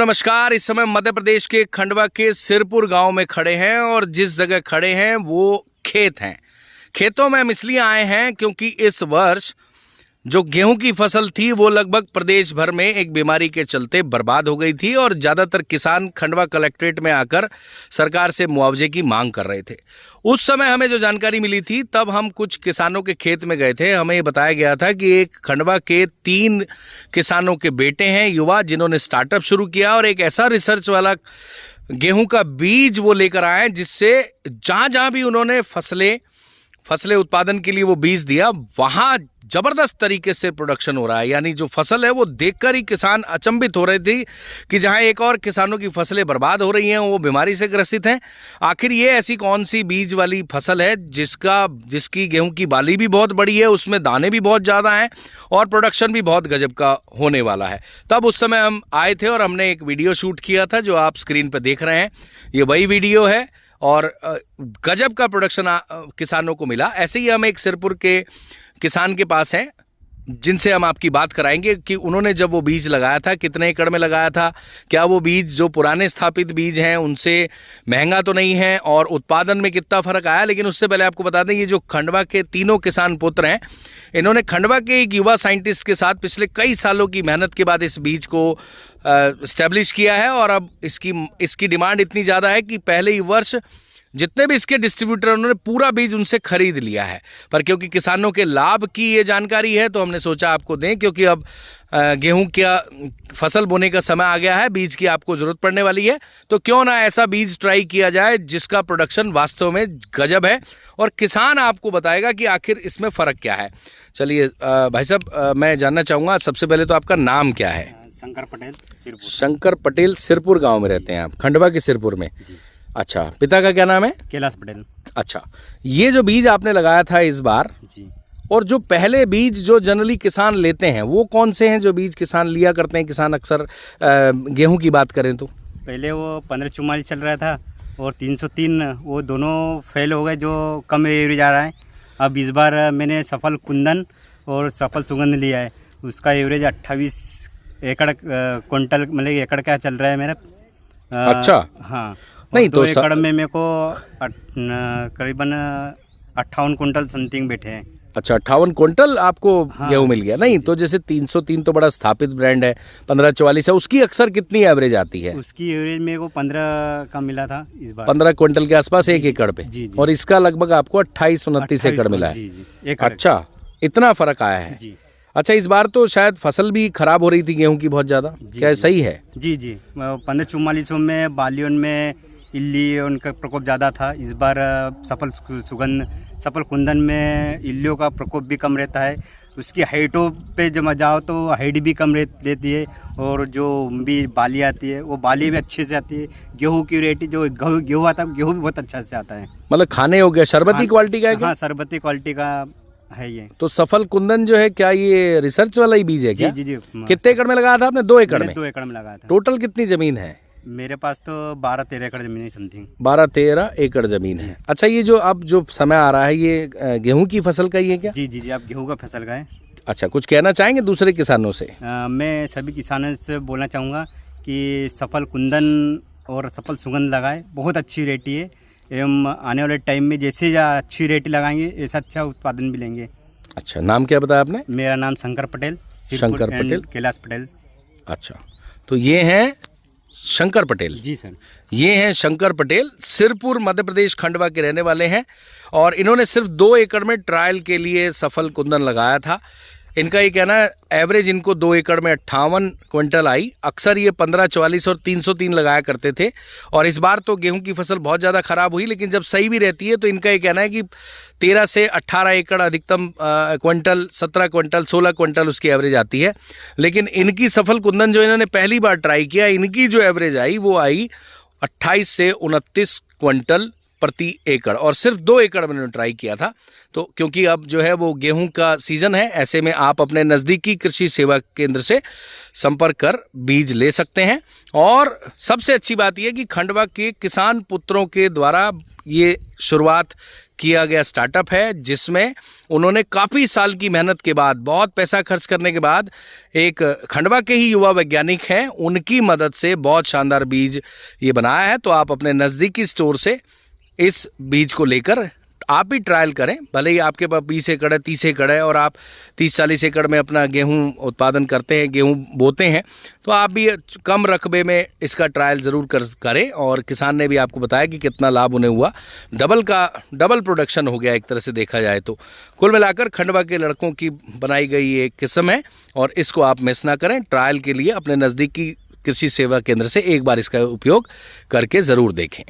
नमस्कार। इस समय मध्य प्रदेश के खंडवा के सिरपुर गांव में खड़े हैं और जिस जगह खड़े हैं वो खेत हैं। खेतों में हम इसलिए आए हैं क्योंकि इस वर्ष जो गेहूं की फसल थी वो लगभग प्रदेश भर में एक बीमारी के चलते बर्बाद हो गई थी और ज़्यादातर किसान खंडवा कलेक्ट्रेट में आकर सरकार से मुआवजे की मांग कर रहे थे। उस समय हमें जो जानकारी मिली थी तब हम कुछ किसानों के खेत में गए थे। हमें ये बताया गया था कि एक खंडवा के 3 किसानों के बेटे हैं युवा, जिन्होंने स्टार्टअप शुरू किया और एक ऐसा रिसर्च वाला गेहूं का बीज वो लेकर आए जिससे जहाँ जहाँ भी उन्होंने फसलें उत्पादन के लिए वो बीज दिया वहाँ जबरदस्त तरीके से प्रोडक्शन हो रहा है। यानी जो फसल है वो देखकर ही किसान अचंभित हो रहे थे कि जहां एक और किसानों की फसलें बर्बाद हो रही हैं वो बीमारी से ग्रसित हैं। आखिर ये ऐसी कौन सी बीज वाली फसल है जिसकी गेहूं की बाली भी बहुत बड़ी है, उसमें दाने भी बहुत ज़्यादा हैं और प्रोडक्शन भी बहुत गजब का होने वाला है। तब उस समय हम आए थे और हमने एक वीडियो शूट किया था जो आप स्क्रीन पर देख रहे हैं। ये वही वीडियो है और गजब का प्रोडक्शन किसानों को मिला। ऐसे ही हम एक सिरपुर के किसान के पास हैं जिनसे हम आपकी बात कराएंगे कि उन्होंने जब वो बीज लगाया था कितने एकड़ में लगाया था, क्या वो बीज जो पुराने स्थापित बीज हैं उनसे महंगा तो नहीं है और उत्पादन में कितना फ़र्क आया। लेकिन उससे पहले आपको बता दें ये जो खंडवा के तीनों किसान पुत्र हैं इन्होंने खंडवा के एक युवा साइंटिस्ट के साथ पिछले कई सालों की मेहनत के बाद इस बीज को इस्टेब्लिश किया है और अब इसकी डिमांड इतनी ज़्यादा है कि पहले ही वर्ष जितने भी इसके डिस्ट्रीब्यूटर उन्होंने पूरा बीज उनसे खरीद लिया है। पर क्योंकि किसानों के लाभ की ये जानकारी है तो हमने सोचा आपको दें, क्योंकि अब गेहूं का फसल बोने का समय आ गया है, बीज की आपको ज़रूरत पड़ने वाली है, तो क्यों ना ऐसा बीज ट्राई किया जाए जिसका प्रोडक्शन वास्तव में गजब है और किसान आपको बताएगा कि आखिर इसमें फ़र्क क्या है। चलिए भाई साहब, मैं जानना चाहूँगा सबसे पहले तो आपका नाम क्या है? शंकर पटेल, सिरपुर। शंकर पटेल, सिरपुर गाँव में रहते हैं आप, खंडवा के सिरपुर में? अच्छा, पिता का क्या नाम है? कैलाश पटेल। अच्छा, ये जो बीज आपने लगाया था इस बार जी, और जो पहले बीज जो जनरली किसान लेते हैं वो कौन से हैं जो बीज किसान लिया करते हैं? किसान अक्सर गेहूं की बात करें तो पहले वो 1544 चल रहा था और 303 वो दोनों फेल हो गए, जो कम एवरेज आ रहा है। अब इस बार मैंने सफल कुंदन और सफल सुगंध लिया है, उसका एवरेज 28 एकड़ क्विंटल मतलब एकड़ क्या चल रहा है मेरा। अच्छा, हाँ, नहीं तो 2 एकड़ में मेरे को करीबन 58 कुंटल समथिंग बैठे हैं। अच्छा, 58 कुंटल आपको हाँ, गेहूं मिल गया। नहीं तो जैसे 303 तो बड़ा स्थापित ब्रांड है, 1544 है, उसकी अक्सर कितनी एवरेज आती है? उसकी एवरेज मेरे को 15 का मिला था इस बार, 15 क्विंटल के आसपास एक एकड़ पे। जी, जी। और इसका लगभग आपको 28-29 एकड़ मिला है। जी, जी, एकड़। अच्छा, इतना फर्क आया है। जी। अच्छा, इस बार तो शायद फसल भी खराब हो रही थी गेहूं की बहुत ज्यादा, क्या सही है? जी जी, 1544 में बालियों में इल्ली उनका प्रकोप ज़्यादा था। इस बार सफल कुंदन में इल्लियों का प्रकोप भी कम रहता है। उसकी हाइटों पे जब जाओ तो हाइट भी कम रहती है और जो भी बाली आती है वो बाली भी अच्छे से आती है। गेहूं की वैरायटी जो गेहूं आता है गेहूं भी बहुत अच्छा से आता है। मतलब खाने हो गया, शरबती क्वालिटी का है क्या? हाँ, शरबती क्वालिटी का है ये। तो सफल कुंदन जो है क्या ये रिसर्च वाला ही बीज है क्या? जी जी। कितने एकड़ में लगाया था आपने? 2 एकड़ में? 2 एकड़ में लगाया था। टोटल कितनी जमीन है? मेरे पास तो 12-13 एकड़ जमीन है समथिंग। 12-13 एकड़ जमीन है। अच्छा, ये जो अब जो समय आ रहा है ये गेहूं की फसल का ही है क्या? जी जी जी, आप गेहूं का फसल का है। अच्छा, कुछ कहना चाहेंगे दूसरे किसानों से? मैं सभी किसानों से बोलना चाहूँगा कि सफल कुंदन और सफल सुगंध लगाए, बहुत अच्छी रेटी है एवं आने वाले टाइम में जैसे अच्छी रेटी लगाएंगे ऐसा अच्छा उत्पादन भी लेंगे। अच्छा, नाम क्या बताया आपने? मेरा नाम शंकर पटेल, शंकर पटेल, कैलाश पटेल। अच्छा, तो ये हैं शंकर पटेल। जी सर, ये हैं शंकर पटेल, सिरपुर मध्य प्रदेश खंडवा के रहने वाले हैं और इन्होंने सिर्फ 2 एकड़ में ट्रायल के लिए सफल कुंदन लगाया था। इनका ये कहना है एवरेज इनको 2 एकड़ में 58 क्विंटल आई। अक्सर ये 1544 और 303 लगाया करते थे और इस बार तो गेहूं की फसल बहुत ज़्यादा ख़राब हुई, लेकिन जब सही भी रहती है तो इनका ये कहना है कि 13 से 18 एकड़ अधिकतम क्विंटल, 17 क्विंटल, 16 क्विंटल उसकी एवरेज आती है। लेकिन इनकी सफल कुंदन जो इन्होंने पहली बार ट्राई किया, इनकी जो एवरेज आई वो आई 28 से 29 क्विंटल प्रति एकड़, और सिर्फ 2 एकड़ मैंने ट्राई किया था। तो क्योंकि अब जो है वो गेहूं का सीज़न है, ऐसे में आप अपने नज़दीकी कृषि सेवा केंद्र से संपर्क कर बीज ले सकते हैं। और सबसे अच्छी बात यह कि खंडवा के किसान पुत्रों के द्वारा ये शुरुआत किया गया स्टार्टअप है, जिसमें उन्होंने काफ़ी साल की मेहनत के बाद, बहुत पैसा खर्च करने के बाद, एक खंडवा के ही युवा वैज्ञानिक हैं, उनकी मदद से बहुत शानदार बीज ये बनाया है। तो आप अपने नज़दीकी स्टोर से इस बीज को लेकर आप भी ट्रायल करें। भले ही आपके पास 20 एकड़ है, 30 एकड़ है और आप 30-40 एकड़ में अपना गेहूं उत्पादन करते हैं, गेहूं बोते हैं, तो आप भी कम रकबे में इसका ट्रायल ज़रूर करें। और किसान ने भी आपको बताया कि कितना लाभ उन्हें हुआ, डबल प्रोडक्शन हो गया एक तरह से देखा जाए तो। कुल मिलाकर खंडवा के लड़कों की बनाई गई ये किस्म है और इसको आप मिस ना करें। ट्रायल के लिए अपने नज़दीकी कृषि सेवा केंद्र से एक बार इसका उपयोग करके ज़रूर देखें।